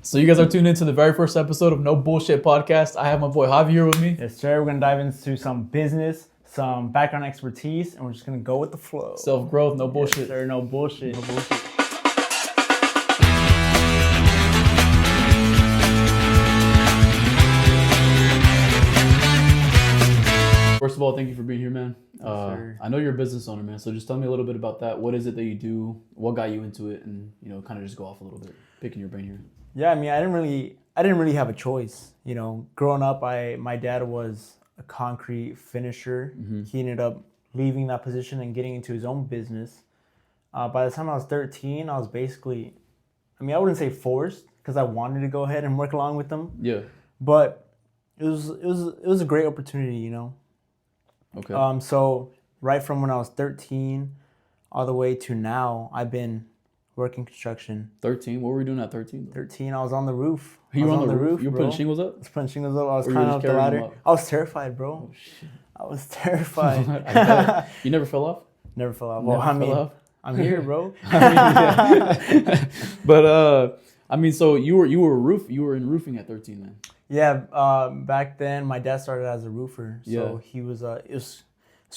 So you guys are tuned into the very first episode of No Bullshit Podcast. I have my boy Javier with me. Yes, sir. We're going to dive into some business, some background expertise, and we're just going to go with the flow. Self-growth, no bullshit. Yes, sir. No bullshit. No bullshit. First of all, thank you for being here, man. I know you're a business owner, man. So just tell me a little bit about that. What is it that you do? What got you into it? And kind of just go off a little bit, picking your brain here. Yeah, I mean, I didn't really have a choice. Growing up, my dad was a concrete finisher. Mm-hmm. He ended up leaving that position and getting into his own business. By the time I was 13, I was basically, I wouldn't say forced because I wanted to go ahead and work along with them. Yeah. But it was a great opportunity, Okay. So right from when I was 13 all the way to now, I've been working construction. 13? What were you doing at 13? 13, I was on the roof. You were on the roof? You were putting shingles up? I was putting shingles up. I was climbing up the ladder. I was terrified, bro. Oh, shit. I was terrified. You never fell off? Never fell off. Well, I'm here, bro. But so you were in roofing at 13 then? Yeah, back then my dad started as a roofer. So yeah. He was it's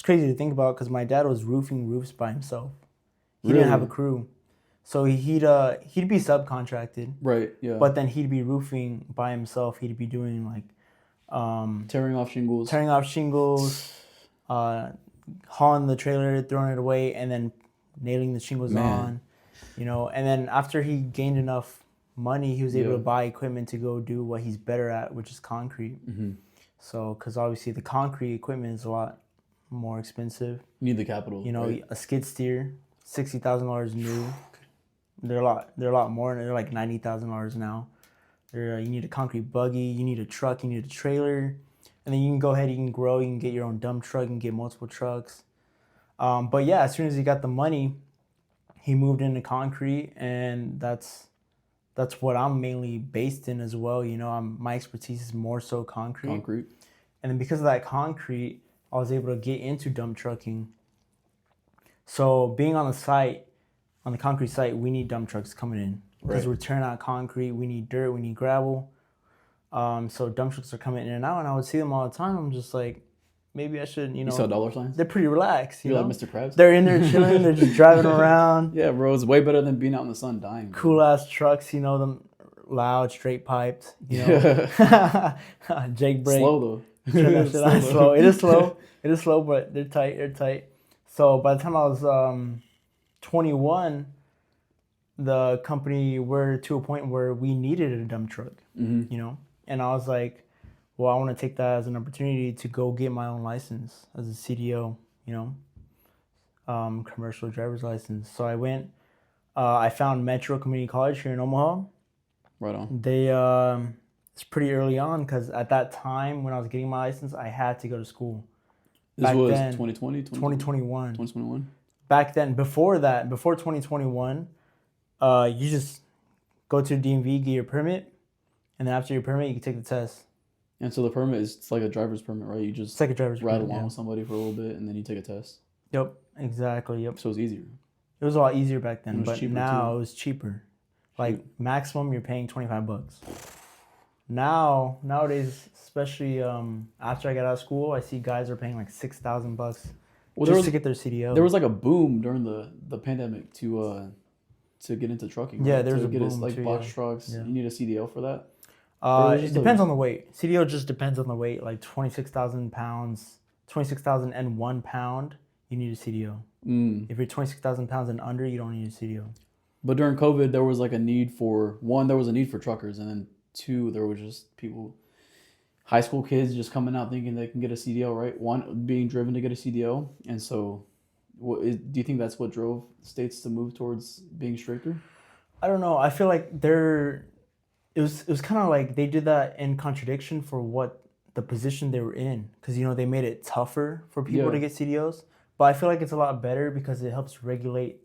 crazy to think about because my dad was roofing roofs by himself. He Really? didn't have a crew. So he'd be subcontracted. Right, yeah. But then he'd be roofing by himself. He'd be doing like tearing off shingles, hauling the trailer, throwing it away, and then nailing the shingles on. And then after he gained enough money, he was able to buy equipment to go do what he's better at, which is concrete. Mm-hmm. So, because obviously the concrete equipment is a lot more expensive. You need the capital. Right? A skid steer, $60,000 new. They're a lot more. They're like $90,000 now. You need a concrete buggy. You need a truck. You need a trailer, and then you can go ahead. You can grow. You can get your own dump truck. You can get multiple trucks. But yeah, as soon as he got the money, he moved into concrete, and that's what I'm mainly based in as well. My expertise is more so concrete. And then because of that concrete, I was able to get into dump trucking. So being on the site, on the concrete site, we need dump trucks coming in because we're tearing out concrete. We need dirt. We need gravel. So dump trucks are coming in and out, and I would see them all the time. I'm just like, maybe I should, You saw dollar signs? They're pretty relaxed. You're like Mr. Krabs? They're in there chilling. They're just driving around. Yeah, bro. It's way better than being out in the sun dying. Bro. Cool ass trucks, them loud, straight piped. Jake brake. Slow though. Turn that shit on slow. It is slow. It is slow, but they're tight. So by the time I was 21, the company were to a point where we needed a dump truck. Mm-hmm. And I was like, well, I want to take that as an opportunity to go get my own license as a CDO, commercial driver's license. So I went, I found Metro Community College here in Omaha. Right on. They, it's pretty early on because at that time when I was getting my license, I had to go to school. This was 2020? 2021. 2021? Back then, before 2021, you just go to the DMV, get your permit, and then after your permit, you can take the test. And so the permit it's like a driver's permit, right? You just it's like a driver's ride permit, along with somebody for a little bit, and then you take a test. Yep, exactly. Yep. So it's easier. It was a lot easier back then, but now too. it was cheaper. Like maximum, you're paying $25. Nowadays, especially after I got out of school, I see guys are paying like $6,000 just to get their CDO. There was like a boom during the pandemic to get into trucking. Yeah, right? there was to a get boom like too, box trucks. Yeah. You need a CDL for that. It depends on the weight. CDO just depends on the weight. Like 26,000 pounds, 26,001 pound, you need a CDO. If you're 26,000 pounds and under, you don't need a CDO. But during COVID, there was like a need for truckers, and then two, there was just people, high school kids just coming out thinking they can get a CDO, right? One, being driven to get a CDO. And so do you think that's what drove states to move towards being stricter? I don't know. I feel like it was kind of like they did that in contradiction for what the position they were in. Because, they made it tougher for people to get CDOs. But I feel like it's a lot better because it helps regulate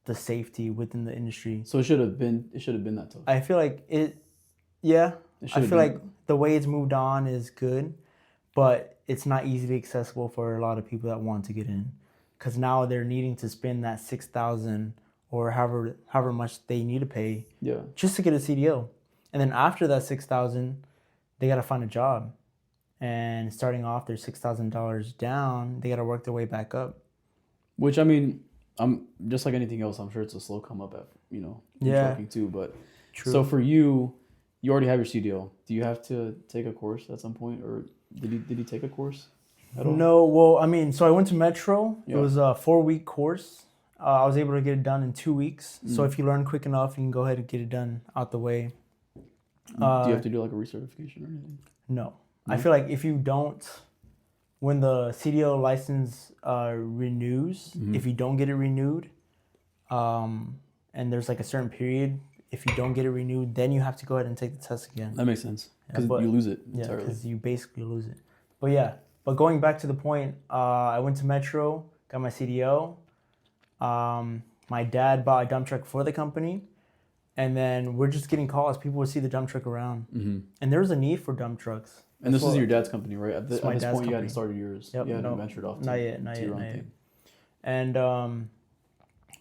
the safety within the industry. So it should have been that tough. I feel like I feel like the way it's moved on is good, but it's not easily accessible for a lot of people that want to get in. Because now they're needing to spend that $6,000 or however much they need to pay just to get a CDO. And then after that 6,000, they got to find a job. And starting off, they're $6,000 down. They got to work their way back up. Which, I mean, I'm just like anything else. I'm sure it's a slow come up at, in trucking too. But True. So for you already have your CDL. Do you have to take a course at some point, or did he take a course at all? No, well, I mean, so I went to Metro. Yeah. It was a 4-week course. I was able to get it done in 2 weeks. So if you learn quick enough, you can go ahead and get it done out the way. Do you have to do like a recertification or anything? No. I feel like if you don't, when the CDL license renews, if you don't get it renewed, and there's like a certain period, if you don't get it renewed, then you have to go ahead and take the test again. That makes sense. Because you lose it entirely. Yeah, because you basically lose it. But going back to the point, I went to Metro, got my CDL. My dad bought a dump truck for the company. And then we're just getting calls. People would see the dump truck around. Mm-hmm. And there was a need for dump trucks. And this is your dad's company, right? At this point, company. You hadn't started yours. Yep, you hadn't ventured off not yet. And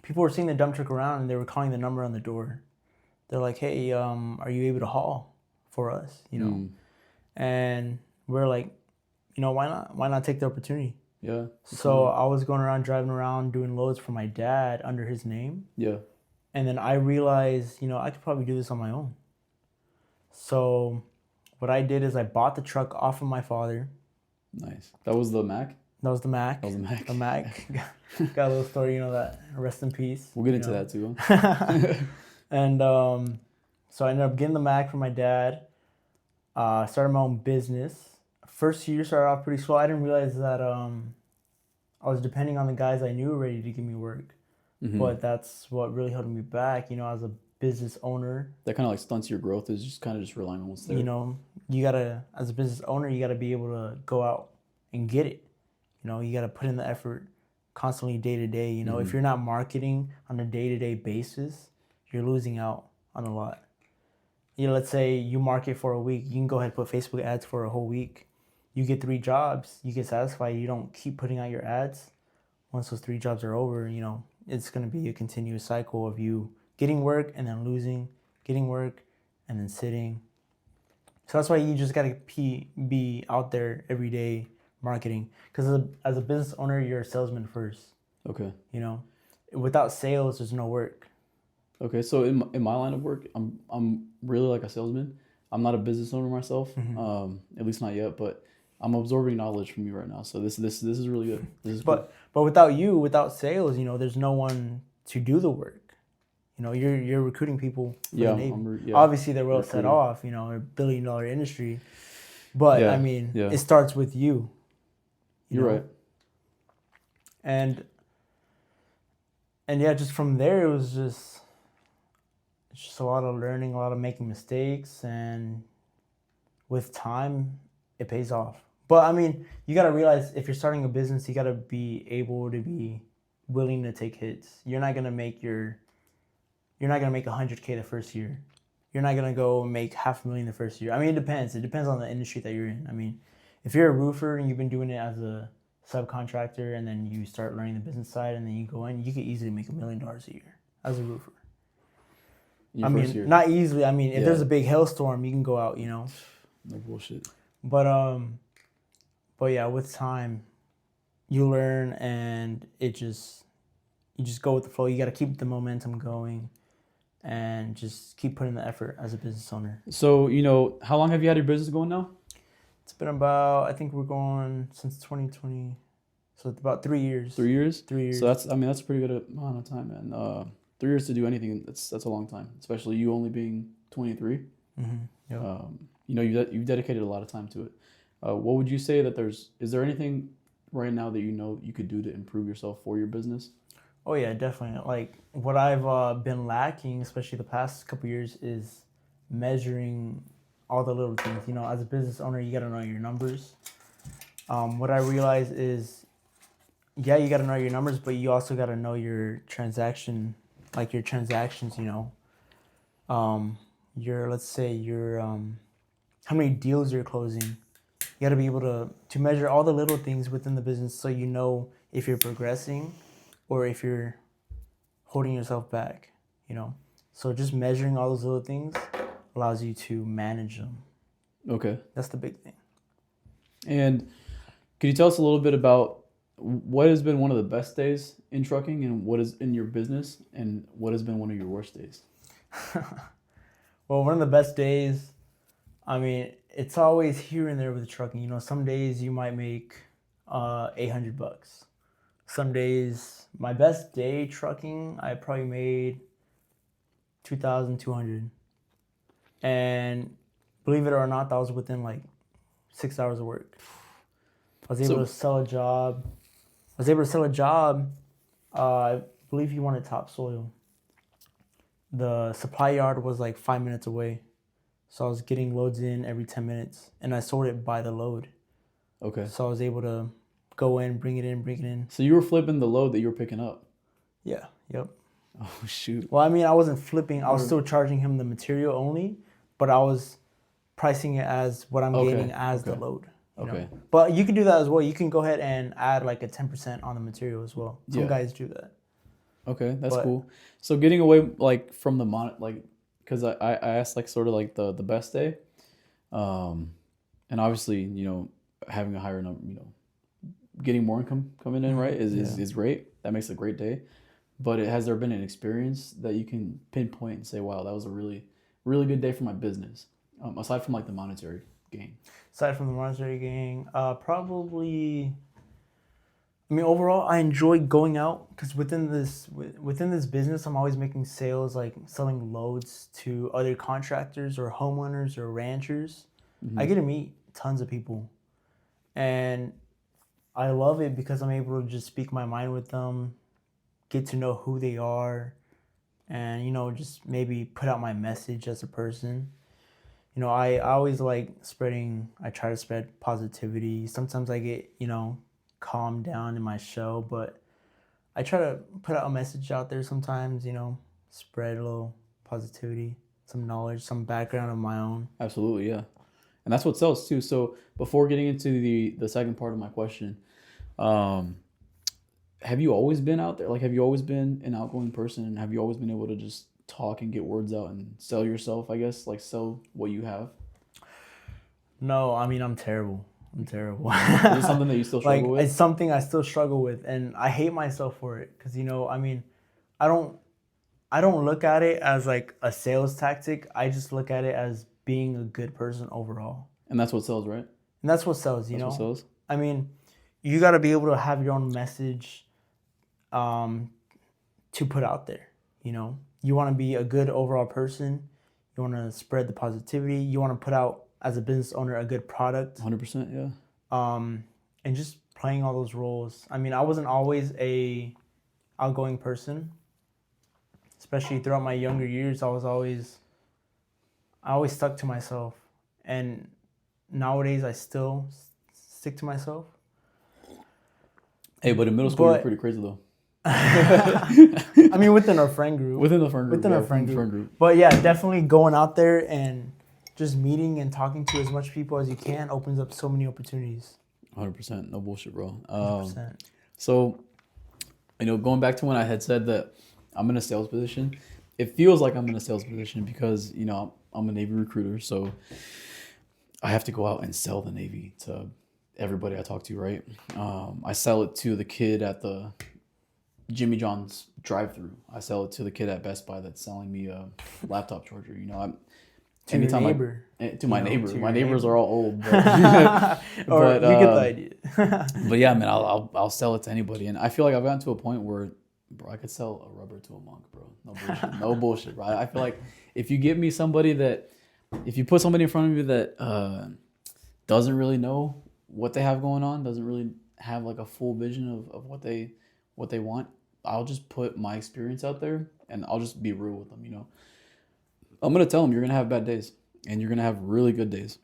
people were seeing the dump truck around, and they were calling the number on the door. They're like, "Hey, are you able to haul for us?" And we're like, why not? Why not take the opportunity? Yeah. So I was going around, driving around, doing loads for my dad under his name. Yeah. And then I realized, I could probably do this on my own. So what I did is I bought the truck off of my father. Nice. That was the Mac? That was the Mac. The Mac. Got a little story, that. Rest in peace. We'll get into that too. And so I ended up getting the Mac from my dad. Started my own business. First year started off pretty slow. I didn't realize that I was depending on the guys I knew already to give me work. Mm-hmm. But that's what really held me back, as a business owner. That kind of like stunts your growth, is just kind of just relying on what's there. You gotta, as a business owner, you gotta be able to go out and get it. You gotta put in the effort constantly day to day. If you're not marketing on a day-to-day basis, you're losing out on a lot. Let's say you market for a week, you can go ahead and put Facebook ads for a whole week. You get 3 jobs, you get satisfied, you don't keep putting out your ads. Once those 3 jobs are over, it's going to be a continuous cycle of you getting work and then losing, getting work and then sitting. So that's why you just got to be out there every day marketing. Because as a business owner, you're a salesman first. Okay. Without sales, there's no work. Okay, so in my line of work, I'm really like a salesman. I'm not a business owner myself, at least not yet, but I'm absorbing knowledge from you right now. So this is really good. But without sales, there's no one to do the work. You're recruiting people for the Navy. Obviously, they're well set off. A $1 billion industry, but it starts with you. You're right. And just from there, it's just a lot of learning, a lot of making mistakes, and with time, it pays off. But you got to realize if you're starting a business, you got to be able to be willing to take hits. You're not going to make $100K the first year. You're not going to go make $500,000 the first year. It depends. It depends on the industry that you're in. If you're a roofer and you've been doing it as a subcontractor and then you start learning the business side and then you go in, you could easily make $1 million a year as a roofer. Not easily. If there's a big hailstorm, you can go out, No bullshit. But yeah, with time, you learn, and you just go with the flow. You got to keep the momentum going, and just keep putting the effort as a business owner. So how long have you had your business going now? It's been about, I think we're going since 2020, so it's about 3 years. 3 years. 3 years. So that's a pretty good amount of time, man. 3 years to do anything, that's a long time, especially you only being 23. Mm-hmm. Yep. You've dedicated a lot of time to it. What would you say that is there anything right now that you could do to improve yourself for your business? Oh yeah, definitely. Like what I've been lacking, especially the past couple of years, is measuring all the little things. As a business owner, you got to know your numbers. What I realize is, you got to know your numbers, but you also got to know your transactions. Let's say how many deals you're closing. You got to be able to measure all the little things within the business, so you know if you're progressing or if you're holding yourself back. So just measuring all those little things allows you to manage them. Okay. That's the big thing. And could you tell us a little bit about what has been one of the best days in trucking, and what is in your business, and what has been one of your worst days? Well, one of the best days, I mean, it's always here and there with trucking. You know, some days you might make $800. Some days, my best day trucking, I probably made 2,200. And believe it or not, that was within like 6 hours of work. I was able to sell a job. I believe he wanted topsoil. The supply yard was like 5 minutes away. So I was getting loads in every 10 minutes. And I sold it by the load. Okay. So I was able to go in, bring it in. So you were flipping the load that you were picking up? Yeah, yep. Oh, shoot. Well, I mean, I wasn't flipping. I was still charging him the material only. But I was pricing it as what I'm getting as the load. You know? But you can do that as well. You can go ahead and add like a 10% on the material as well. Some guys do that. Okay, that's cool. So getting away like from the because I asked like sort of like the best day, and obviously, you know, having a higher number, you know, getting more income coming in, right, is great. That makes a great day. But has there been an experience that you can pinpoint and say, wow, that was a really, really good day for my business, aside from like the monetary gain? Aside from the monetary gain, probably. I mean, overall, I enjoy going out because within this business, I'm always making sales, like selling loads to other contractors or homeowners or ranchers. Mm-hmm. I get to meet tons of people, and I love it because I'm able to just speak my mind with them, get to know who they are, and, you know, just maybe put out my message as a person. You know, I always like I try to spread positivity. Sometimes I get, you know, calm down in my show, but I try to put out a message out there sometimes, you know, spread a little positivity, some knowledge, some background of my own. Absolutely, yeah. And that's what sells too. So before getting into the second part of my question, have you always been out there? Like, have you always been an outgoing person, and have you always been able to just talk and get words out and sell yourself, I guess, like sell what you have? No, I mean, I'm terrible. Is it something that you still struggle with? It's something I still struggle with, and I hate myself for it because, you know, I mean, I don't look at it as like a sales tactic. I just look at it as being a good person overall. And that's what sells, right? And that's what sells, you know? What sells? I mean, you got to be able to have your own message to put out there, you know? You want to be a good overall person. You want to spread the positivity. You want to put out, as a business owner, a good product. 100%, yeah. And just playing all those roles. I mean, I wasn't always a outgoing person, especially throughout my younger years. I always stuck to myself, and nowadays I still stick to myself. Hey, but in middle school, you were pretty crazy though. I mean, within our friend group. Within our friend group. But yeah, definitely going out there and just meeting and talking to as much people as you can opens up so many opportunities. 100%. No bullshit, bro. 100%. So, you know, going back to when I had said that I'm in a sales position, it feels like I'm in a sales position because, you know, I'm a Navy recruiter. So I have to go out and sell the Navy to everybody I talk to, right? I sell it to the kid at the Jimmy John's drive-thru. I sell it to the kid at Best Buy that's selling me a laptop charger. You know, to my neighbor. My neighbors are all old, but, but you get the idea. But yeah, man, I'll sell it to anybody, and I feel like I've gotten to a point where, bro, I could sell a rubber to a monk, bro. No bullshit, no bullshit, bro. I feel like if you give me somebody if you put somebody in front of me that doesn't really know what they have going on, doesn't really have like a full vision of what they want, I'll just put my experience out there, and I'll just be real with them, you know. I'm going to tell them you're going to have bad days and you're going to have really good days.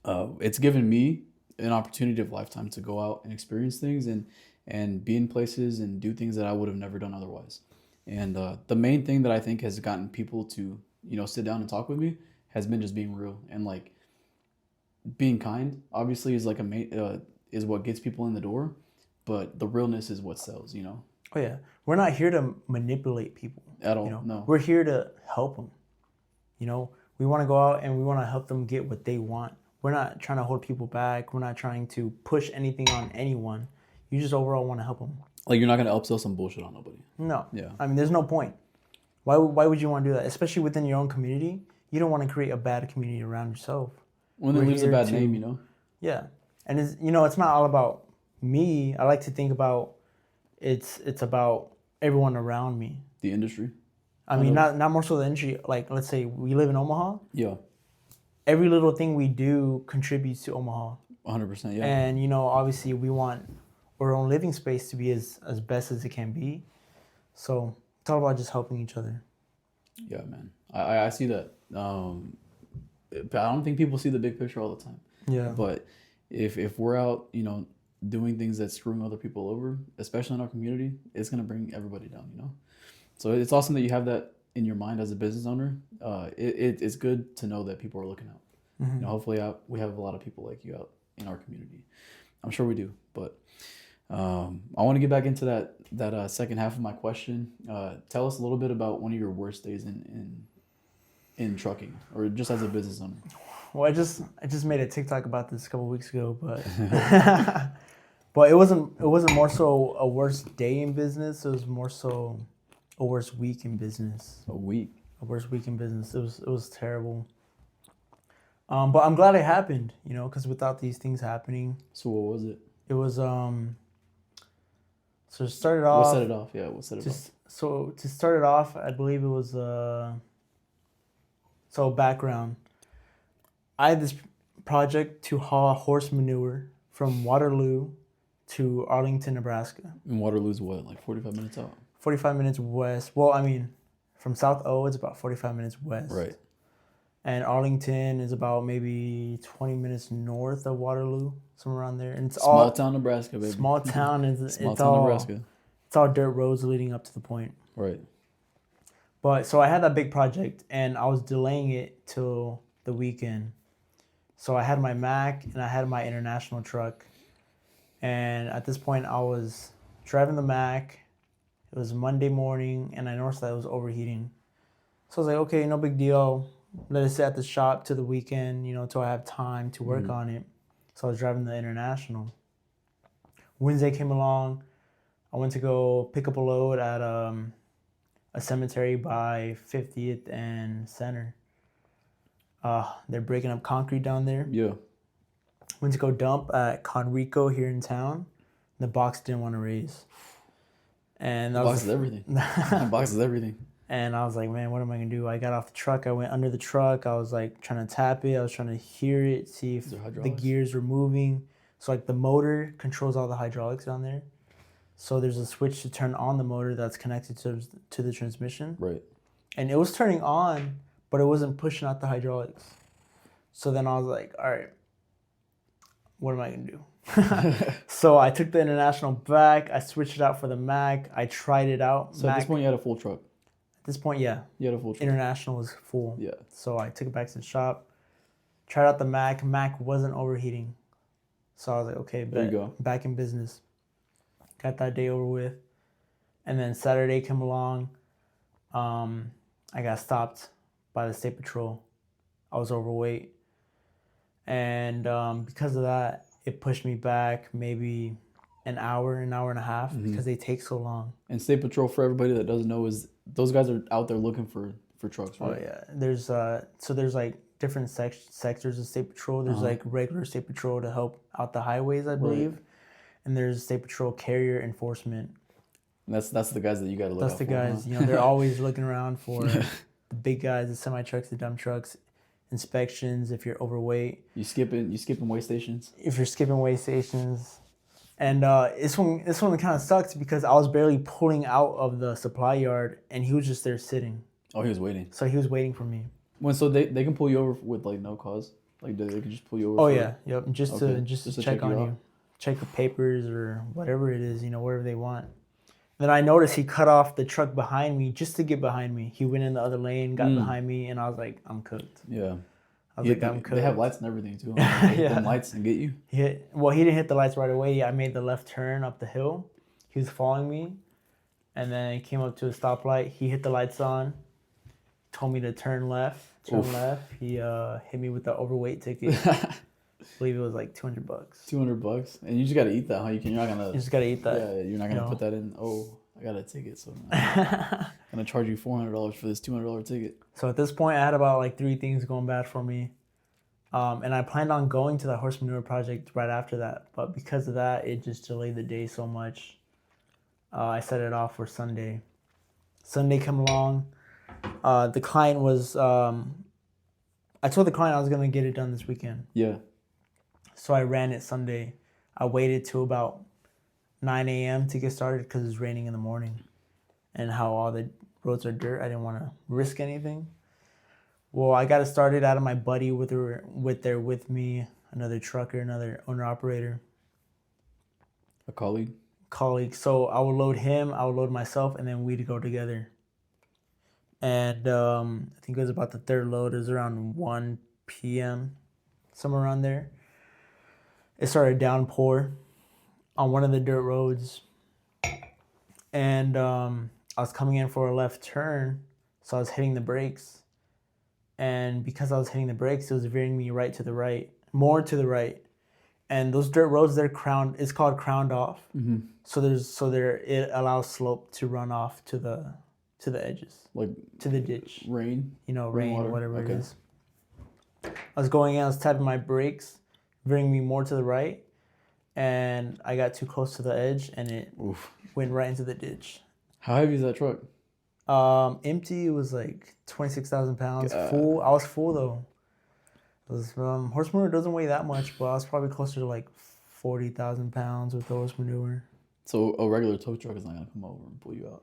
It's given me an opportunity of a lifetime to go out and experience things and be in places and do things that I would have never done otherwise. And the main thing that I think has gotten people to, you know, sit down and talk with me has been just being real, and like being kind obviously is like is what gets people in the door, but the realness is what sells, you know. Oh yeah, we're not here to manipulate people at all. You know? No, we're here to help them. You know, we want to go out and we want to help them get what they want. We're not trying to hold people back. We're not trying to push anything on anyone. You just overall want to help them. Like, you're not going to upsell some bullshit on nobody. No. Yeah. I mean, there's no point. Why would you want to do that? Especially within your own community. You don't want to create a bad community around yourself. When it leaves a bad name, you know? Yeah. And it's, you know, it's not all about me. I like to think about it's about everyone around me. The industry. I mean, not more so the industry. Like, let's say we live in Omaha. Yeah. Every little thing we do contributes to Omaha. 100%, yeah. And, you know, obviously we want our own living space to be as best as it can be. So it's all about just helping each other. Yeah, man. I see that. But I don't think people see the big picture all the time. Yeah. But if we're out, you know, doing things that's screwing other people over, especially in our community, it's going to bring everybody down, you know? So it's awesome that you have that in your mind as a business owner. It's good to know that people are looking out. Mm-hmm. You know, hopefully we have a lot of people like you out in our community. I'm sure we do. But I want to get back into that second half of my question. Tell us a little bit about one of your worst days in trucking, or just as a business owner. Well, I just made a TikTok about this a couple weeks ago, but but it wasn't more so a worst day in business. It was more so a worst week in business. A worst week in business. It was terrible. But I'm glad it happened, you know, because without these things happening. So what was it? It was So it started off. What set it off? Yeah, what set it off? So to start it off, I believe it was so background. I had this project to haul horse manure from Waterloo to Arlington, Nebraska. And Waterloo's what, like 45 minutes out? 45 minutes west. Well, I mean, from South O, it's about 45 minutes west. Right. And Arlington is about maybe 20 minutes north of Waterloo, somewhere around there. And it's Small town Nebraska, baby. Small town. Nebraska. It's all dirt roads leading up to the point. Right. But so I had that big project, and I was delaying it till the weekend. So I had my Mac and I had my international truck. And at this point, I was driving the Mac. It was Monday morning, and I noticed that it was overheating. So I was like, okay, no big deal. Let it sit at the shop till the weekend, you know, till I have time to work on it. So I was driving the international. Wednesday came along. I went to go pick up a load at a cemetery by 50th and Center. They're breaking up concrete down there. Yeah. Went to go dump at Conrico here in town. The box didn't want to raise. And that box is everything. That box is everything. And I was like, man, what am I going to do? I got off the truck. I went under the truck. I was like trying to tap it. I was trying to hear it, see if the gears were moving. So like the motor controls all the hydraulics down there. So there's a switch to turn on the motor that's connected to the transmission. Right. And it was turning on, but it wasn't pushing out the hydraulics. So then I was like, all right, what am I going to do? So I took the international back. I switched it out for the Mac. I tried it out. So at this point, you had a full truck. At this point, yeah. You had a full truck. International was full. Yeah. So I took it back to the shop. Tried out the Mac. Mac wasn't overheating. So I was like, okay, there you go. Back in business. Got that day over with. And then Saturday came along. I got stopped by the state patrol. I was overweight. And because of that, it pushed me back maybe an hour and a half because they take so long. And State Patrol, for everybody that doesn't know, is those guys are out there looking for trucks, right? Oh yeah, there's like different sectors of State Patrol. There's like regular State Patrol to help out the highways, I believe, and there's State Patrol carrier enforcement. And that's the guys that you got to look out for. That's the guys. Huh? You know, they're always looking around for the big guys, the semi trucks, the dump trucks. Inspections if you're overweight. You skipping weigh stations? If you're skipping weigh stations. And this one kind of sucks because I was barely pulling out of the supply yard and he was just there sitting. Oh, he was waiting. So he was waiting for me. So they can pull you over with like no cause? Like they can just pull you over? Oh yeah, yep. Just to check on you. Check the papers or whatever it is, you know, whatever they want. Then I noticed he cut off the truck behind me just to get behind me. He went in the other lane, got behind me, and I was like, I'm cooked. Yeah. I was like, I'm cooked. They have lights and everything, too. Like, yeah. Them lights and get you? He didn't hit the lights right away. I made the left turn up the hill. He was following me, and then he came up to a stoplight. He hit the lights on, told me to turn left. He hit me with the overweight ticket. I believe it was like $200. $200, and you just gotta eat that, huh? You're not gonna. You just gotta eat that. Yeah, you're not gonna put that in. Oh, I got a ticket, so I'm gonna charge you $400 for this $200 ticket. So at this point, I had about like 3 things going bad for me, and I planned on going to the horse manure project right after that, but because of that, it just delayed the day so much. I set it off for Sunday. Sunday come along. The client was. I told the client I was gonna get it done this weekend. Yeah. So I ran it Sunday. I waited till about 9 a.m. to get started because it's raining in the morning, and how all the roads are dirt. I didn't want to risk anything. Well, I got it started out of my buddy with me, another trucker, another owner operator, A colleague. So I would load him, I would load myself, and then we'd go together. And I think it was about the third load. It was around 1 p.m., somewhere around there. It started downpour on one of the dirt roads. And I was coming in for a left turn, so I was hitting the brakes. And because I was hitting the brakes, it was veering me more to the right. And those dirt roads, it's called crowned off. Mm-hmm. So it allows slope to run off to the edges, like to the ditch. Rain, rain, water. Whatever it is. I was going in, I was tapping my brakes, veering me more to the right, and I got too close to the edge, and it went right into the ditch. How heavy is that truck? Empty, it was like 26,000 pounds. Full, I was full though. It was, horse manure doesn't weigh that much, but I was probably closer to like 40,000 pounds with the horse manure. So a regular tow truck is not gonna come over and pull you out.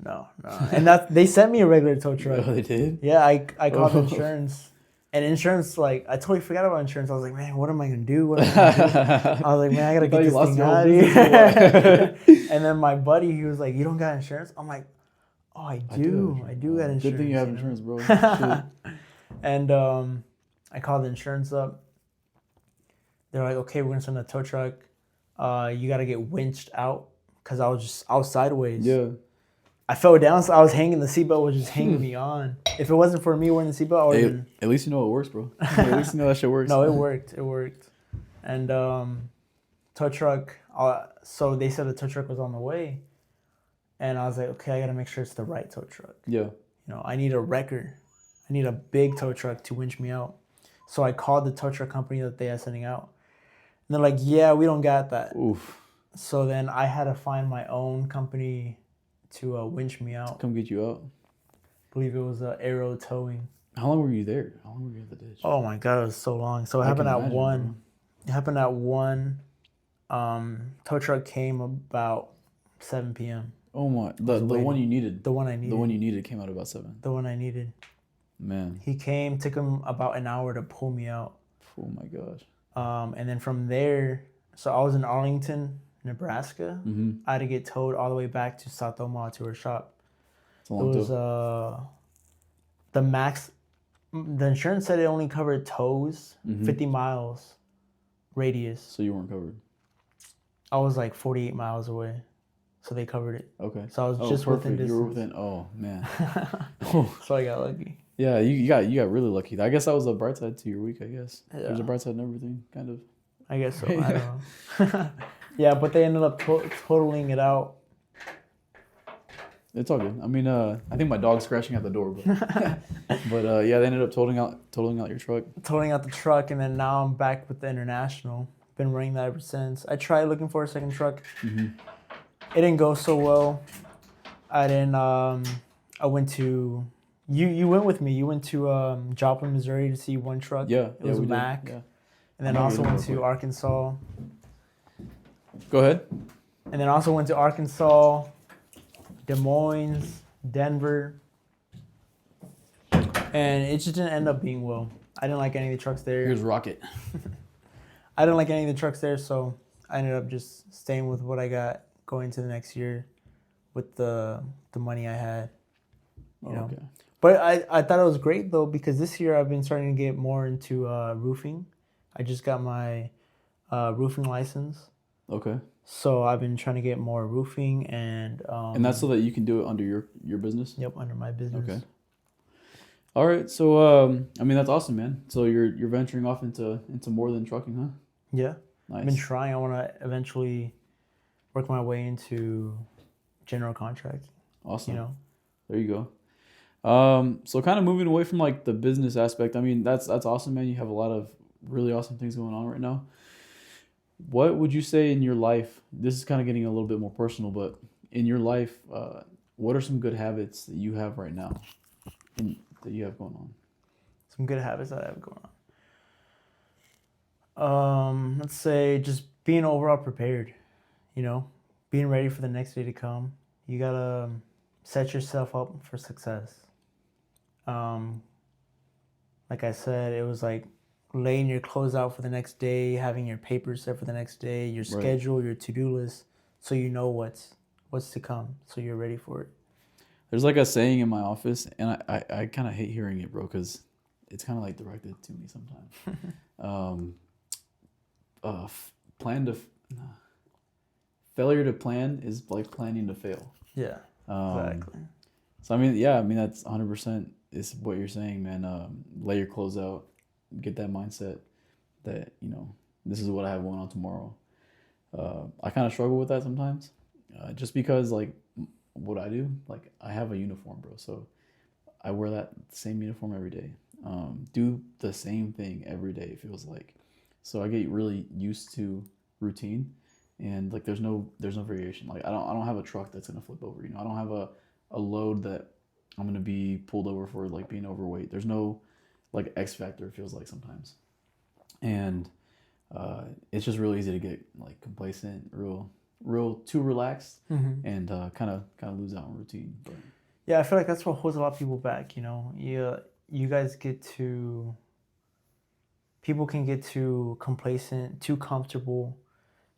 No. And they sent me a regular tow truck. Oh, they did? Yeah, I called insurance. And insurance, like, I totally forgot about insurance. I was like, man, what am I going to do? I was like, man, I got to get this thing out of here. And then my buddy, he was like, you don't got insurance? I'm like, oh, I do. I do got insurance. Good thing you have insurance, bro. And I called the insurance up. They're like, okay, we're going to send a tow truck. You got to get winched out because I was sideways. Yeah. I fell down, so I was hanging. The seatbelt was just hanging me on. If it wasn't for me wearing the seatbelt, at least you know it works, bro. At least you know that shit works. No, it worked. It worked. And tow truck. So they said the tow truck was on the way, and I was like, okay, I gotta make sure it's the right tow truck. Yeah. I need a wrecker. I need a big tow truck to winch me out. So I called the tow truck company that they are sending out, and they're like, yeah, we don't got that. Oof. So then I had to find my own company to winch me out. Come get you out. I believe it was Arrow Towing. How long were you there? How long were you at the ditch? Oh my God, it was so long. So it happened at 1. Bro. It happened at 1. Tow truck came about 7 p.m. Oh my, the one you needed. The one I needed. The one you needed came out about 7. The one I needed. Man. He came, took him about an hour to pull me out. Oh my gosh. And then from there, so I was in Arlington, Nebraska. Mm-hmm. I had to get towed all the way back to South Omaha to her shop. It was the max. The insurance said it only covered tows, 50 miles radius. So you weren't covered. I was like 48 miles away, so they covered it. Okay. So I was just within distance. You were within. Oh man. So I got lucky. Yeah, you got really lucky. I guess that was a bright side to your week. I guess there's a bright side in everything, kind of. I guess so. I don't know. Yeah, but they ended up totaling it out. It's all good. I mean, I think my dog's scratching at the door, but yeah, they ended up totaling out your truck. Totaling out the truck, and then now I'm back with the International. Been running that ever since. I tried looking for a second truck. Mm-hmm. It didn't go so well. I didn't. I went to. You went with me. You went to Joplin, Missouri, to see one truck. Yeah, it was a Mack. Yeah. And then also went to Arkansas. Go ahead. And then also went to Arkansas, Des Moines, Denver. And it just didn't end up being well. I didn't like any of the trucks there. Here's Rocket. I didn't like any of the trucks there, so I ended up just staying with what I got going into the next year with the money I had. You know. Okay. But I thought it was great, though, because this year I've been starting to get more into roofing. I just got my roofing license. Okay. So I've been trying to get more roofing and... and that's so that you can do it under your business? Yep, under my business. Okay. All right, so I mean that's awesome, man. So you're venturing off into more than trucking, huh? Yeah. I've been Nice, trying. I want to eventually work my way into general contracting, you awesome. know? There you go. So kind of moving away from like the business aspect. I mean that's awesome, man. You have a lot of really awesome things going on right now. What would you say in your life? This is kind of getting a little bit more personal, but in your life, what are some good habits that you have right now that you have going on? Some good habits that I have going on. Let's say just being overall prepared, you know, being ready for the next day to come. You gotta set yourself up for success. Um, like I said, it was like laying your clothes out for the next day, having your papers set for the next day, your Right. schedule, your to-do list, so you know what's to come, so you're ready for it. There's like a saying in my office, and I kind of hate hearing it, bro, because it's kind of like directed to me sometimes. Um, plan to nah. Failure to plan is like planning to fail. Yeah, Um, exactly. so I mean, yeah, I mean that's 100% is what you're saying, man. Lay your clothes out, get that mindset that this is what I have going on tomorrow. I kind of struggle with that sometimes, just because like what I do, like I have a uniform, bro. So I wear that same uniform every day. Do the same thing every day. It feels like, so I get really used to routine, and like there's no variation. Like I don't have a truck that's gonna flip over. I don't have a load that I'm gonna be pulled over for like being overweight. There's no like X factor. It feels like sometimes, and it's just real easy to get like complacent, real too relaxed, Hmm. and kind of lose out on routine. But Yeah, I feel like that's what holds a lot of people back. You guys get to people can get too complacent, too comfortable.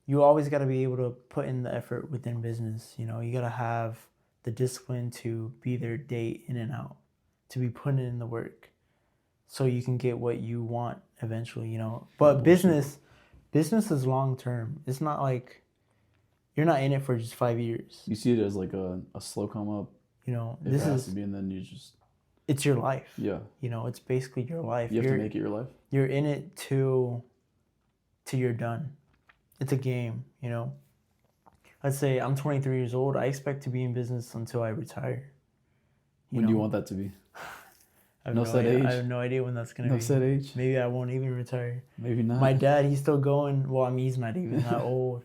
You always got to be able to put in the effort within business. You got to have the discipline to be there day in and out, to be putting in the work so you can get what you want eventually. no But bullshit. business is long term. It's not like you're not in it for just 5 years. You see it as like a slow come up if it This has to is be, and then you just it's your life. yeah, It's basically your life. you have to make it your life. You're in it till you're done. It's a game. Let's say I'm 23 years old. I expect to be in business until I retire. You When do you know, want that to be? I have No no set idea. I age. have no idea when that's gonna No be. set age. Maybe I won't even retire. Maybe not. My dad, he's still going. Well, I mean, he's not even that old.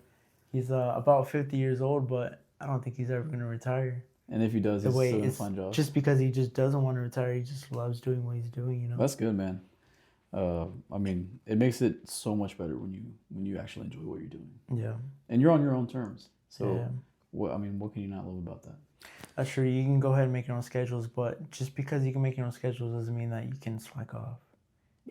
He's about 50 years old, but I don't think he's ever gonna retire. And if he does, The he's way still gonna it's find jobs. just because he just doesn't want to retire. He just loves doing what he's doing. That's good, man. I mean, it makes it so much better when you actually enjoy what you're doing, Yeah. and you're on your own terms. So, Yeah. what can you not love about that? That's true. You can go ahead and make your own schedules, but just because you can make your own schedules doesn't mean that you can slack off.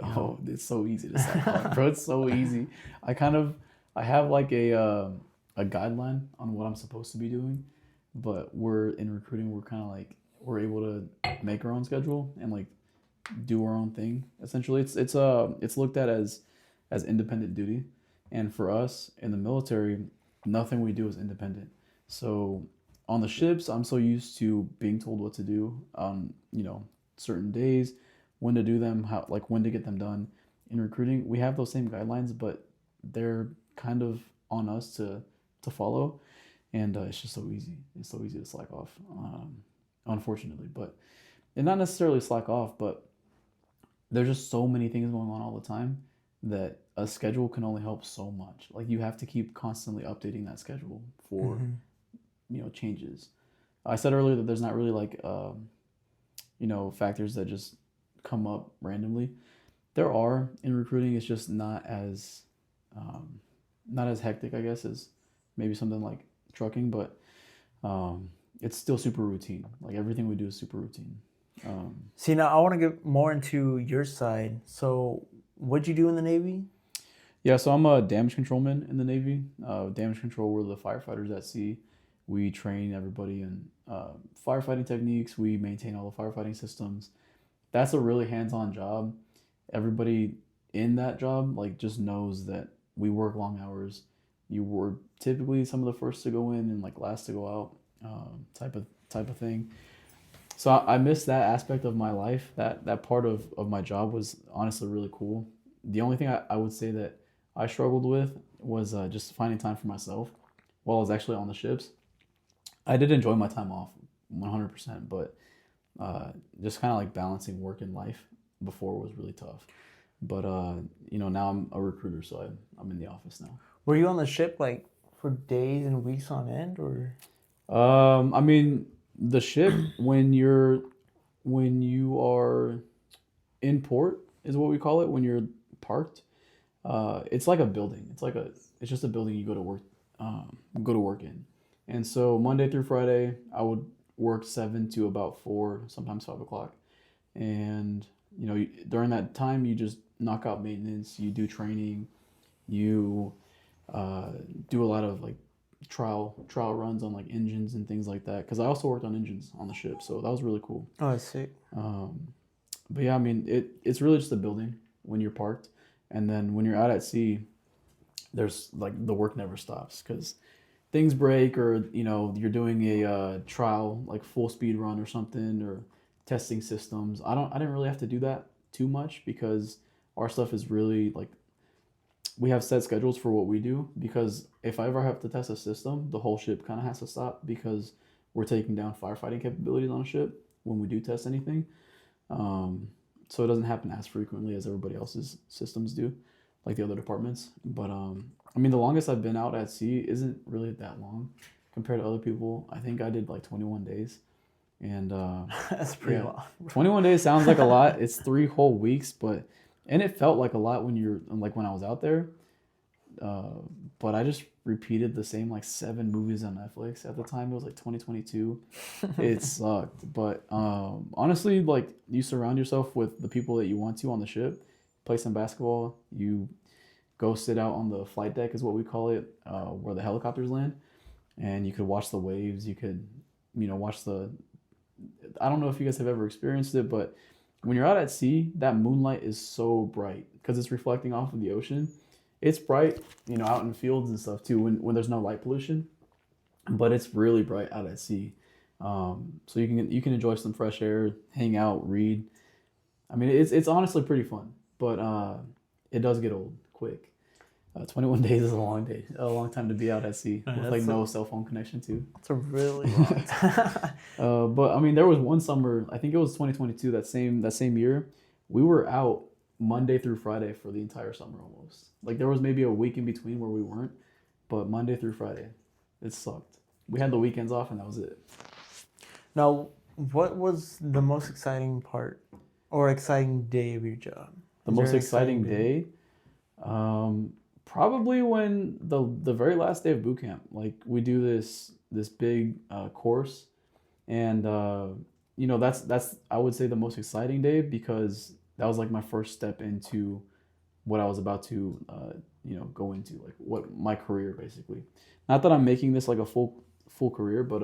Oh, it's so easy to slack off, bro. It's so easy. I have like a guideline on what I'm supposed to be doing, but we're in recruiting. We're kind of like we're able to make our own schedule and like do our own thing. Essentially, it's looked at as independent duty, and for us in the military, nothing we do is independent. So on the ships, I'm so used to being told what to do on certain days, when to do them, how like when to get them done. In recruiting, we have those same guidelines, but they're kind of on us to follow, and it's just so easy. It's so easy to slack off, unfortunately. But and not necessarily slack off, but there's just so many things going on all the time that a schedule can only help so much. Like you have to keep constantly updating that schedule for Mm-hmm. changes. I said earlier that there's not really like factors that just come up randomly. There are in recruiting. It's just um, not as hectic, I guess, as maybe something like trucking, but it's still super routine. Like everything we do is super routine. See, now I want to get more into your side. So, what'd you do in the Navy? Yeah, so I'm a damage controlman in the Navy. Damage control, we're the firefighters at sea. We train everybody in firefighting techniques. We maintain all the firefighting systems. That's a really hands-on job. Everybody in that job like just knows that we work long hours. You were typically some of the first to go in and like last to go out, type of thing. So I missed that aspect of my life. That part of my job was honestly really cool. The only thing I would say that I struggled with was just finding time for myself while I was actually on the ships. I did enjoy my time off 100%, but just kind of like balancing work and life before was really tough. But now I'm a recruiter, so I'm in the office now. Were you on the ship like for days and weeks on end, or? I mean, the ship when you are in port is what we call it when you're parked. It's like a building. It's just a building you go to work in. And so Monday through Friday, I would work 7 to about 4, sometimes 5 o'clock. And during that time, you just knock out maintenance. You do training. You do a lot of like trial runs on like engines and things like that. Because I also worked on engines on the ship, so that was really cool. Oh, I see. But yeah, I mean, it's really just a building when you're parked, and then when you're out at sea, there's like the work never stops because things break, or you're doing a trial like full speed run or something, or testing systems. I didn't really have to do that too much because our stuff is really like we have set schedules for what we do. Because if I ever have to test a system, the whole ship kind of has to stop because we're taking down firefighting capabilities on a ship when we do test anything. So it doesn't happen as frequently as everybody else's systems do, like the other departments. But I mean, the longest I've been out at sea isn't really that long compared to other people. I think I did like 21 days. And That's pretty long. 21 days sounds like a lot. It's 3 whole weeks, and it felt like a lot when I was out there. But I just repeated the same like 7 movies on Netflix at the time. It was like 2022. It sucked. But honestly, like you surround yourself with the people that you want to on the ship, play some basketball, you go sit out on the flight deck is what we call it, where the helicopters land, and you could watch the waves. You could, watch I don't know if you guys have ever experienced it, but when you're out at sea, that moonlight is so bright because it's reflecting off of the ocean. It's bright, out in fields and stuff too when there's no light pollution, but it's really bright out at sea. So you can enjoy some fresh air, hang out, read. I mean, it's honestly pretty fun, but it does get old quick. 21 days is a long time to be out at sea with like no cell phone connection too. It's a really long time. But I mean, there was one summer, I think it was 2022, that same year, we were out Monday through Friday for the entire summer almost. Like there was maybe a week in between where we weren't, but Monday through Friday, it sucked. We had the weekends off and that was it. Now, what was the most exciting part or exciting day of your job? The most exciting day? Probably when the very last day of boot camp. Like we do this big course, and that's I would say the most exciting day because that was like my first step into what I was about to go into, like what my career basically. Not that I'm making this like a full career, but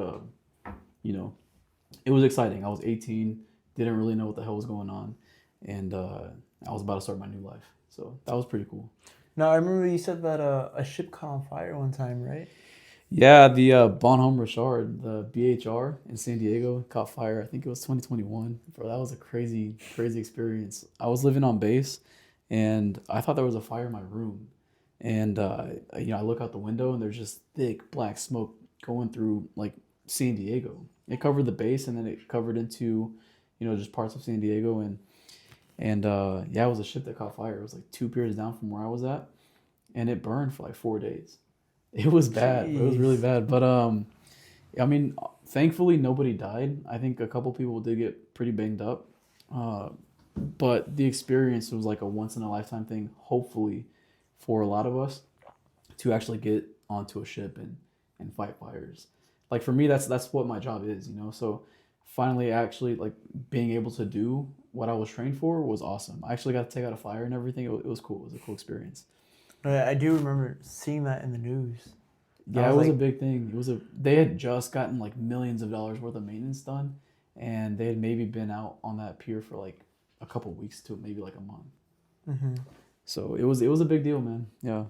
it was exciting. I was 18, didn't really know what the hell was going on, and I was about to start my new life. So that was pretty cool. Now, I remember you said that a ship caught on fire one time, right? Yeah, the Bonhomme Richard, the BHR in San Diego, caught fire. I think it was 2021. Bro, that was a crazy experience. I was living on base, and I thought there was a fire in my room. And I look out the window, and there's just thick black smoke going through like San Diego. It covered the base, and then it covered into, just parts of San Diego, and it was a ship that caught fire. It was like 2 piers down from where I was at, and it burned for like 4 days. It was bad. Jeez. It was really bad. But I mean, thankfully nobody died. I think a couple people did get pretty banged up. But the experience was like a once in a lifetime thing, hopefully, for a lot of us to actually get onto a ship and fight fires. Like for me, that's what my job is, So finally actually like being able to do what I was trained for was awesome. I actually got to take out a fire and everything. It was cool. It was a cool experience. I do remember seeing that in the news. Yeah, it was a big thing. They had just gotten like millions of dollars worth of maintenance done, and they had maybe been out on that pier for like a couple of weeks to maybe like a month. Mm-hmm. So it was a big deal, man. Yeah,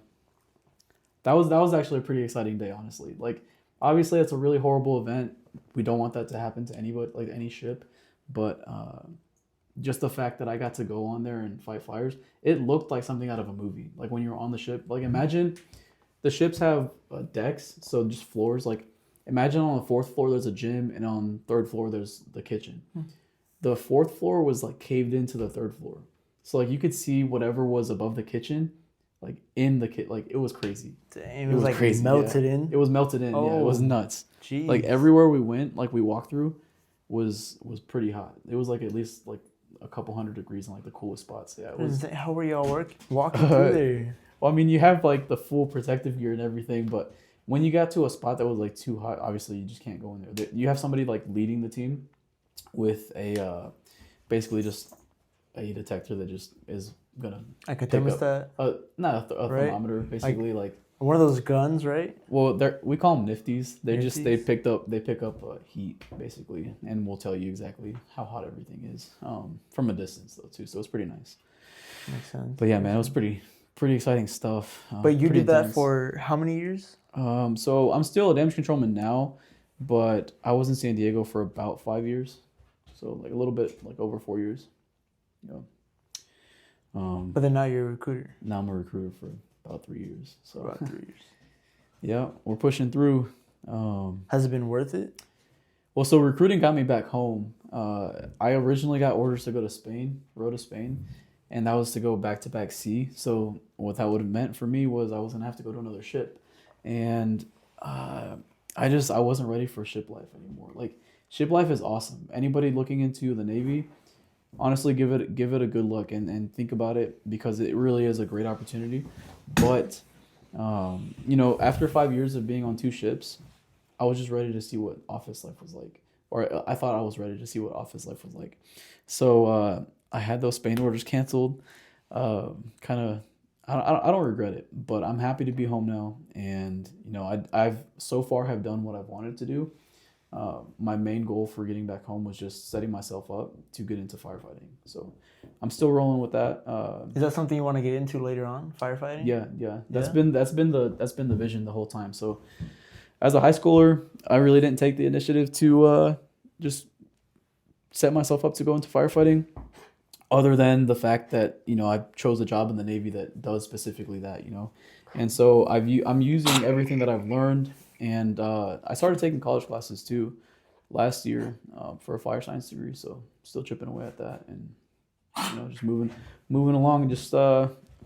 that was actually a pretty exciting day, honestly. Like obviously it's a really horrible event. We don't want that to happen to anybody, like any ship. but just the fact that I got to go on there and fight fires, it looked like something out of a movie. Like when you're on the ship, like imagine the ships have decks, so just floors. Like imagine on the fourth floor there's a gym, and on third floor there's the kitchen. The fourth floor was like caved into the third floor, so like you could see whatever was above the kitchen, like in the like it was crazy. Damn, it was like crazy, melted in. It was melted in. Yeah, it was nuts. Jeez. Like everywhere we went, like we walked through, was pretty hot. It was like at least like a couple hundred degrees in like the coolest spots. Yeah, it was. How were y'all walking through there? Well, I mean, you have like the full protective gear and everything, but when you got to a spot that was like too hot, obviously you just can't go in there. You have somebody like leading the team with a basically just a detector that just is gonna like a thermostat. Not a right? thermometer, basically like one of those guns, right? Well, we call them nifties. They pick up heat basically, and will tell you exactly how hot everything is from a distance though too. So it's pretty nice. Makes sense. But yeah, man, it was pretty exciting stuff. But you did that for how many years? So I'm still a damage controlman now, but I was in San Diego for about 5 years, so like a little bit like over 4 years. Yeah. But then now you're a recruiter. Now I'm a recruiter for about 3 years. So about 3 years. Yeah, we're pushing through. Has it been worth it? Well, so recruiting got me back home. I originally got orders to go to Spain, and that was to go back-to-back sea. So what that would have meant for me was I was gonna have to go to another ship, and I wasn't ready for ship life anymore. Like ship life is awesome. Anybody looking into the Navy, honestly, give it a good look and think about it, because it really is a great opportunity. But after 5 years of being on 2 ships, I was just ready to see what office life was like, or I thought I was ready to see what office life was like. So I had those Spain orders canceled. I don't regret it, but I'm happy to be home now. And I've so far have done what I've wanted to do. My main goal for getting back home was just setting myself up to get into firefighting. So I'm still rolling with that. Is that something you want to get into later on, firefighting? Yeah. That's been the vision the whole time. So as a high schooler, I really didn't take the initiative to just set myself up to go into firefighting, other than the fact that I chose a job in the Navy that does specifically that. And so I'm using everything that I've learned. And I started taking college classes too last year for a fire science degree. So still chipping away at that, and just moving along and just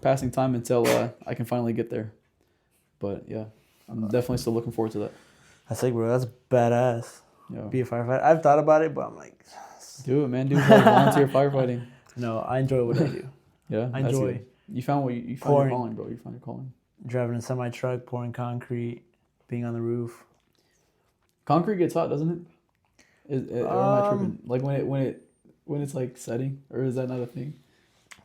passing time until I can finally get there. But yeah, I'm definitely still looking forward to that. That's like, bro, that's badass. Yeah. Be a firefighter. I've thought about it, but I'm like, do it, man. Do volunteer firefighting. No, I enjoy what I do. Yeah, I enjoy. Good. You found your calling, bro. You found your calling. Driving a semi truck, pouring concrete, being on the roof. Concrete gets hot, doesn't it? Or am I tripping? Like when it's like setting, or is that not a thing?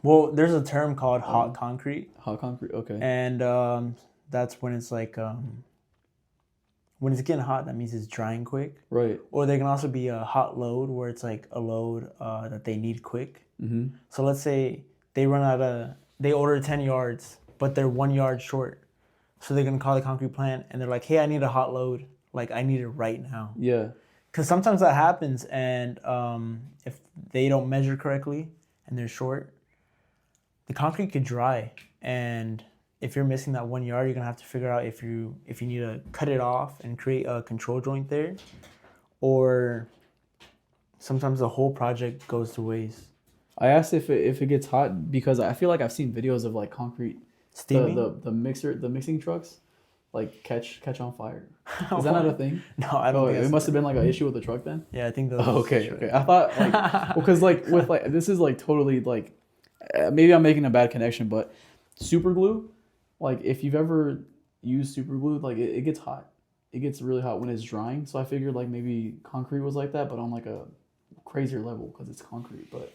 Well, there's a term called hot concrete. Hot concrete, okay. And that's when it's like when it's getting hot, that means it's drying quick. Right. Or there can also be a hot load, where it's like a load that they need quick. Mm-hmm. So let's say they order 10 yards, but they're 1 yard short. So they're going to call the concrete plant, and they're like, hey, I need a hot load. Like, I need it right now. Yeah. Because sometimes that happens, and if they don't measure correctly and they're short, the concrete could dry. And if you're missing that 1 yard, you're going to have to figure out if you need to cut it off and create a control joint there. Or sometimes the whole project goes to waste. I asked if it gets hot because I feel like I've seen videos of like concrete steaming. The mixing trucks like catch on fire. Is that not a thing? No, I don't think it must have been like an issue with the truck then. Yeah, I think that. Okay. I thought like well, because like with like this is like totally like maybe I'm making a bad connection, but super glue, like if you've ever used super glue, like it gets hot. It gets really hot when it's drying. So I figured like maybe concrete was like that, but on like a crazier level because it's concrete. But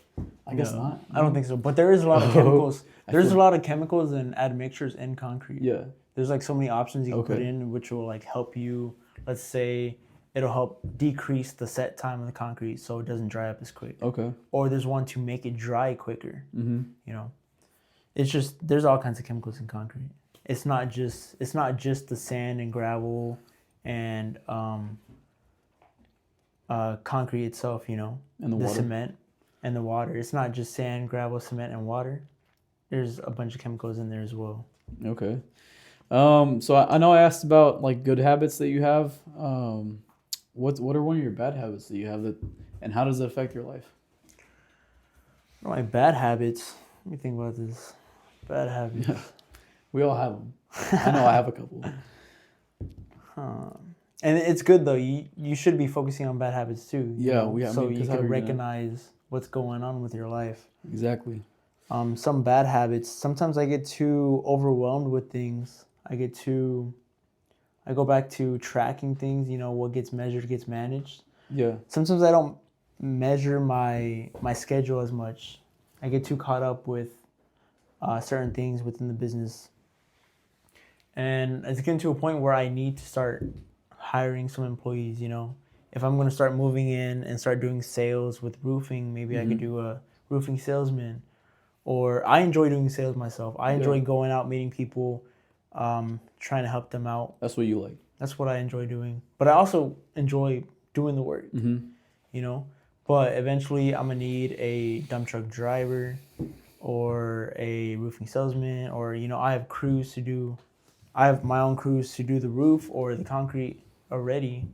I guess not. I don't think so. But there is a lot of chemicals. There's a lot of chemicals and admixtures in concrete. Yeah. There's like so many options you can put in, which will like help you. Let's say it'll help decrease the set time of the concrete so it doesn't dry up as quick. Okay. Or there's one to make it dry quicker. Mm-hmm. It's just there's all kinds of chemicals in concrete. It's not just the sand and gravel and concrete itself, you know, And the the water. cement and the water. It's not just sand, gravel, cement, and water. There's a bunch of chemicals in there as well. Okay. So I know I asked about like good habits that you have. What are one of your bad habits that you have and how does it affect your life? My bad habits. Let me think about this. Bad habits. We all have them. I know I have a couple. And it's good though. You should be focusing on bad habits too. Yeah, so you 'cause how are can you gonna- recognize what's going on with your life. Exactly. Some bad habits. Sometimes I get too overwhelmed with things. I go back to tracking things. You know, what gets measured gets managed. Yeah. Sometimes I don't measure my schedule as much. I get too caught up with certain things within the business. And it's getting to a point where I need to start hiring some employees, you know. If I'm going to start moving in and start doing sales with roofing, maybe I could do a roofing salesman. Or I enjoy doing sales myself. I enjoy going out, meeting people, trying to help them out. That's what you like. That's what I enjoy doing. But I also enjoy doing the work, you know. But eventually I'm going to need a dump truck driver or a roofing salesman, or, you know, I have my own crews to do the roof or the concrete already.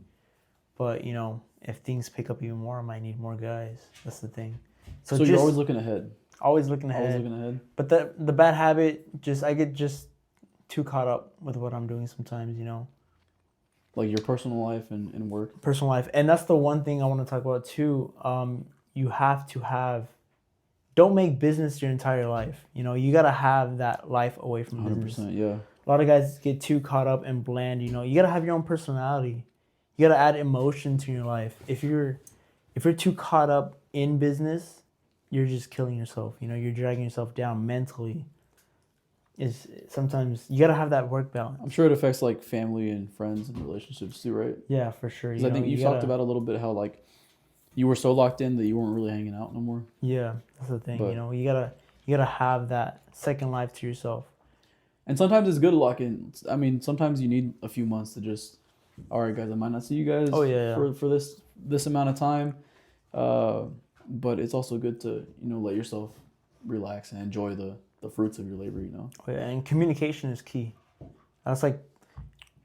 But, you know, if things pick up even more, I might need more guys. That's the thing. So you're always looking ahead. Always looking ahead. Always looking ahead. But the bad habit, I get just too caught up with what I'm doing sometimes, you know. Like your personal life and work. Personal life. And that's the one thing I want to talk about too. You have to don't make business your entire life. You know, you got to have that life away from 100%, business. yeah. A lot of guys get too caught up and bland, you know. You got to have your own personality. You got to add emotion to your life. If you're too caught up in business, you're just killing yourself. You know, you're dragging yourself down mentally. Sometimes you got to have that work balance. I'm sure it affects like family and friends and relationships too, right? Yeah, for sure. Because I think you talked about a little bit how like you were so locked in that you weren't really hanging out no more. Yeah, that's the thing. You know, you gotta have that second life to yourself. And sometimes it's good to lock in. I mean, sometimes you need a few months to just, all right, guys, I might not see you guys for this amount of time. But it's also good to, you know, let yourself relax and enjoy the fruits of your labor, you know? Oh, yeah, and communication is key. That's like,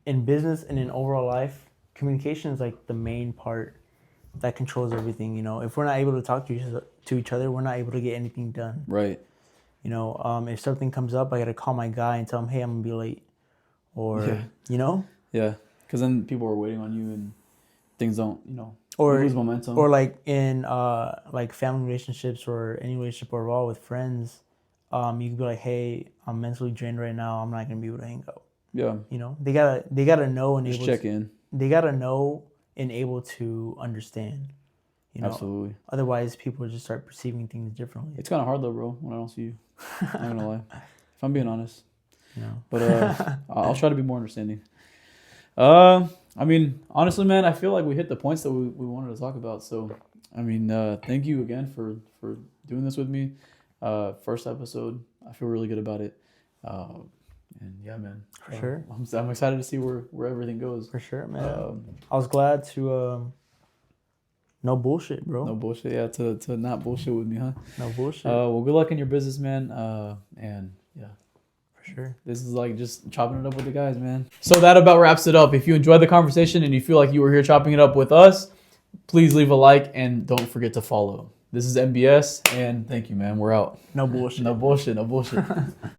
in business and in overall life, communication is like the main part that controls everything, you know? If we're not able to talk to each other, we're not able to get anything done. Right. You know, if something comes up, I got to call my guy and tell him, hey, I'm going to be late. Or, you know? Yeah, because then people are waiting on you and things don't, you know, or lose momentum. Or like in like family relationships or any relationship or all with friends, you could be like, hey, I'm mentally drained right now. I'm not going to be able to hang out. Yeah. You know, they gotta know and just able check to, in. They gotta know and able to understand. You know, absolutely. Otherwise, people just start perceiving things differently. It's kind of hard though, bro. When I don't see you, I'm not gonna lie. If I'm being honest. No. But I'll try to be more understanding. I mean, honestly, man, I feel like we hit the points that we wanted to talk about. So, I mean, thank you again for doing this with me. First episode, I feel really good about it. And yeah, man. For sure. I'm excited to see where everything goes. For sure, man. I was glad to no bullshit, bro. No bullshit, yeah. To not bullshit with me, huh? No bullshit. Well, good luck in your business, man. And yeah. For sure. This is like just chopping it up with the guys, man. So that about wraps it up. If you enjoyed the conversation and you feel like you were here chopping it up with us, please leave a like and don't forget to follow. This is NBS, and thank you, man. We're out. No bullshit. No bullshit. No bullshit.